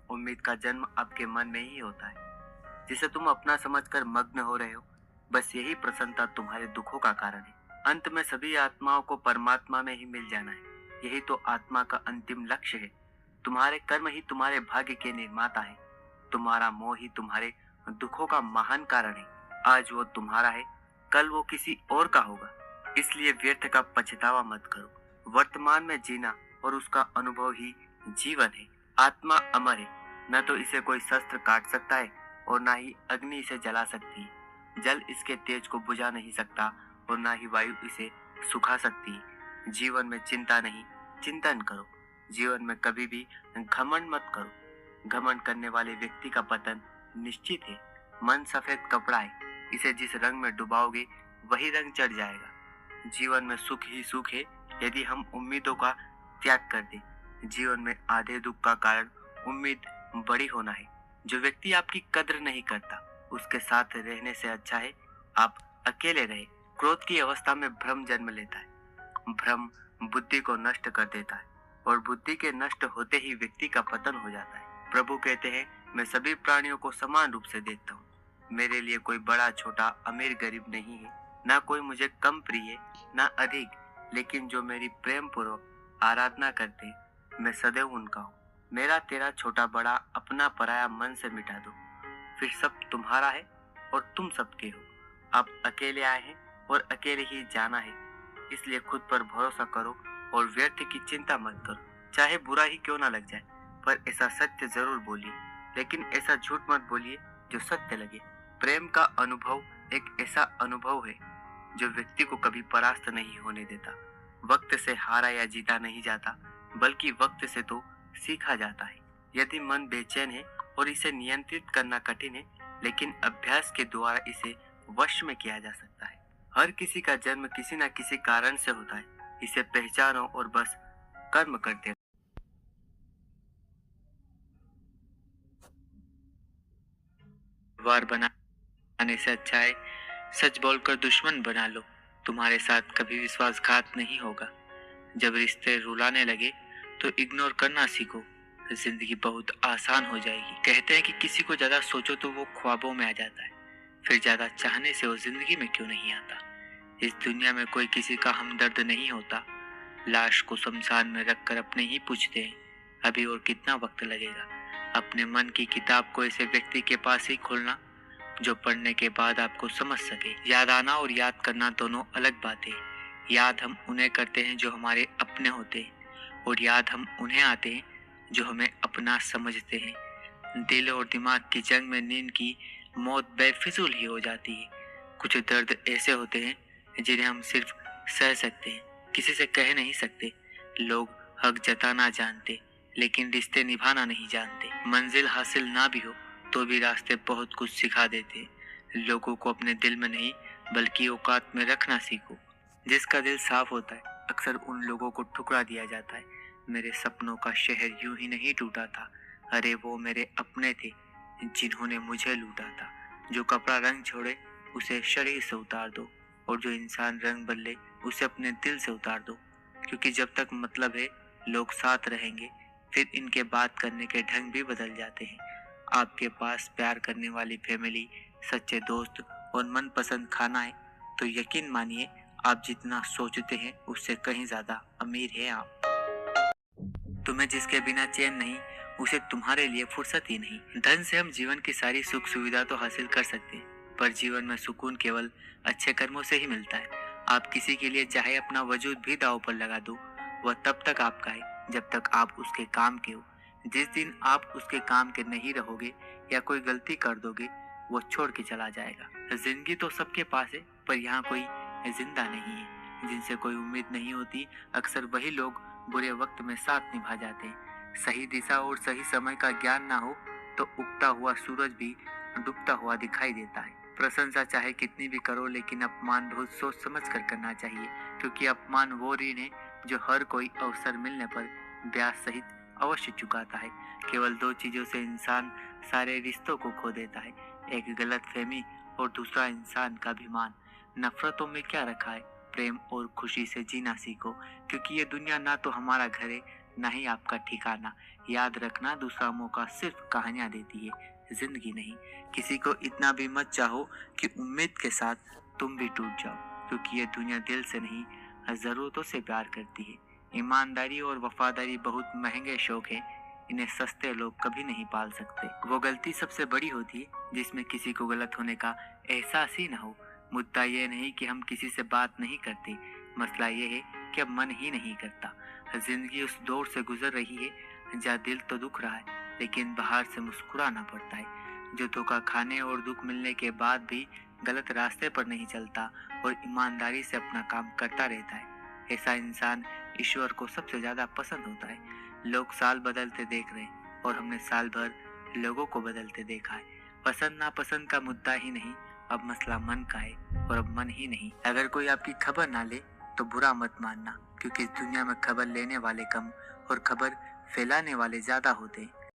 उम्मीद का जन्म आपके मन में ही होता है, जिसे तुम अपना समझकर मग्न हो रहे हो। बस यही प्रसन्नता तुम्हारे दुखों का कारण है। अंत में सभी आत्माओं को परमात्मा में ही मिल जाना है। यही तो आत्मा का अंतिम लक्ष्य है। तुम्हारे कर्म ही तुम्हारे भाग्य के निर्माता है। तुम्हारा मोह ही तुम्हारे दुखों का महान कारण है। आज वो तुम्हारा है, कल वो किसी और का होगा। इसलिए व्यर्थ का पछतावा मत करो। वर्तमान में जीना और उसका अनुभव ही जीवन है। आत्मा अमर है, न तो इसे कोई शस्त्र काट सकता है और ना ही अग्नि इसे जला सकती है। जल इसके तेज को बुझा नहीं सकता और ना ही वायु इसे सुखा सकती है। जीवन में चिंता नहीं, चिंतन करो। जीवन में कभी भी घमंड मत करो। घमंड करने वाले व्यक्ति का पतन निश्चित है। मन सफेद कपड़ा है, इसे जिस रंग में डुबाओगे वही रंग चढ़ जाएगा। जीवन में सुख ही सुख है यदि हम उम्मीदों का त्याग कर दें। जीवन में आधे दुख का कारण उम्मीद बड़ी होना है। जो व्यक्ति आपकी कद्र नहीं करता, उसके साथ रहने से अच्छा है आप अकेले रहे। क्रोध की अवस्था में भ्रम जन्म लेता है। भ्रम बुद्धि को नष्ट कर देता है और बुद्धि के नष्ट होते ही व्यक्ति का पतन हो जाता है। प्रभु कहते हैं, मैं सभी प्राणियों को समान रूप से देखता हूँ। मेरे लिए कोई बड़ा छोटा अमीर गरीब नहीं है, ना कोई मुझे कम प्रिय ना अधिक, लेकिन जो मेरी प्रेम पूर्वक आराधना करते हैं मैं सदैव उनका हूँ। मेरा तेरा छोटा बड़ा अपना पराया मन से मिटा दो, फिर सब तुम्हारा है और तुम सबके हो। आप अकेले आए हैं और अकेले ही जाना है। इसलिए खुद पर भरोसा करो और व्यर्थ की चिंता मत करो। चाहे बुरा ही क्यों ना लग जाए, पर ऐसा सत्य जरूर बोलिए, लेकिन ऐसा झूठ मत बोलिए जो सत्य लगे। प्रेम का अनुभव एक ऐसा अनुभव है जो व्यक्ति को कभी परास्त नहीं होने देता। वक्त से हारा या जीता नहीं जाता, बल्कि वक्त से तो सीखा जाता है। यदि मन बेचैन है और इसे नियंत्रित करना कठिन है, लेकिन अभ्यास के द्वारा इसे वश में किया जा सकता है। हर किसी का जन्म किसी न किसी कारण से होता है। इसे पहचानो और बस कर्म करते रहो। वार बनाने से अच्छा है सच बोलकर दुश्मन बना लो। तुम्हारे साथ कभी विश्वासघात नहीं होगा। जब रिश्ते रुलाने लगे तो इग्नोर करना सीखो। जिंदगी बहुत आसान हो जाएगी। कहते हैं कि किसी को ज्यादा सोचो तो वो ख्वाबों में आ जाता है, फिर ज्यादा चाहने से वो जिंदगी में क्यों नहीं आता। इस दुनिया में कोई किसी का हमदर्द नहीं होता। लाश को शमशान में रखकर अपने ही पूछते हैं, अभी और कितना वक्त लगेगा। अपने मन की किताब को ऐसे व्यक्ति के पास ही खोलना जो पढ़ने के बाद आपको समझ सके। याद आना और याद करना दोनों अलग बातें। याद हम उन्हें करते हैं जो हमारे अपने होते हैं, और याद हम उन्हें आते हैं जो हमें अपना समझते हैं। दिल और दिमाग की जंग में नींद की मौत बेफिजूल ही हो जाती है। कुछ दर्द ऐसे होते हैं जिन्हें हम सिर्फ सह सकते हैं, किसी से कह नहीं सकते। लोग हक जताना जानते, लेकिन रिश्ते निभाना नहीं जानते। मंजिल हासिल ना भी हो तो भी रास्ते बहुत कुछ सिखा देते। लोगों को अपने दिल में नहीं बल्कि औकात में रखना सीखो। जिसका दिल साफ होता है अक्सर उन लोगों को ठुकरा दिया जाता है। मेरे सपनों का शहर यूं ही नहीं टूटा था, अरे वो मेरे अपने थे जिन्होंने मुझे लूटा था। जो कपड़ा रंग छोड़े उसे शरीर से उतार दो, और जो इंसान रंग बदले उसे अपने दिल से उतार दो। क्योंकि जब तक मतलब है लोग साथ रहेंगे, फिर इनके बात करने के ढंग भी बदल जाते हैं। आपके पास प्यार करने वाली फैमिली, सच्चे दोस्त और मनपसंद खाना है तो यकीन मानिए आप जितना सोचते हैं उससे कहीं ज्यादा अमीर है आप। तुम्हें जिसके बिना चैन नहीं, उसे तुम्हारे लिए फुर्सत ही नहीं। धन से हम जीवन की सारी सुख सुविधा तो हासिल कर सकते हैं, पर जीवन में सुकून केवल अच्छे कर्मों से ही मिलता है। आप किसी के लिए चाहे अपना वजूद भी दांव पर लगा दो, वह तब तक आपका है जब तक आप उसके काम के हो। जिस दिन आप उसके काम के नहीं रहोगे या कोई गलती कर दोगे, वो छोड़ के चला जाएगा। जिंदगी तो सबके पास है, पर यहाँ कोई जिंदा नहीं है। जिनसे कोई उम्मीद नहीं होती, अक्सर वही लोग बुरे वक्त में साथ निभा जाते हैं। सही दिशा और सही समय का ज्ञान ना हो तो उगता हुआ सूरज भी डूबता हुआ दिखाई देता है। प्रशंसा चाहे कितनी भी करो, लेकिन अपमान बहुत सोच समझ कर करना चाहिए, क्योंकि अपमान वो ऋण है जो हर कोई अवसर मिलने पर ब्याज सहित अवश्य चुकाता है। केवल दो चीजों से इंसान सारे रिश्तों को खो देता है, एक गलतफहमी और दूसरा इंसान का अभिमान। नफरतों में क्या रखा है, प्रेम और खुशी से जीना सीखो, क्योंकि ये दुनिया ना तो हमारा घर है ना ही आपका ठिकाना। याद रखना, दूसरा मौका सिर्फ कहानियां देती है, जिंदगी नहीं। किसी को इतना भी मत चाहो कि उम्मीद के साथ तुम भी टूट जाओ, क्योंकि ये दुनिया दिल से नहीं जरूरतों से प्यार करती है। ईमानदारी और वफादारी बहुत महंगे शौक है, इन्हें सस्ते लोग कभी नहीं पाल सकते। वो गलती सबसे बड़ी होती है जिसमें किसी को गलत होने का एहसास ही ना हो। मुद्दा ये नहीं कि हम किसी से बात नहीं करते, मसला ये है कि अब मन ही नहीं करता। जिंदगी उस दौर से गुजर रही है जहाँ दिल तो दुख रहा है लेकिन बाहर से मुस्कुराना पड़ता है, जो धोखा खाने और दुख मिलने के बाद भी गलत रास्ते पर नहीं चलता और ईमानदारी से अपना काम करता रहता है। ऐसा इंसान ईश्वर को सबसे ज्यादा पसंद होता है। लोग साल बदलते देख रहे हैं और हमने साल भर लोगों को बदलते देखा है। पसंद नापसंद का मुद्दा ही नहीं, अब मसला मन का है और अब मन ही नहीं। अगर कोई आपकी खबर ना ले तो बुरा मत मानना, क्योंकि इस दुनिया में खबर लेने वाले कम और खबर फैलाने वाले ज्यादा होते हैं।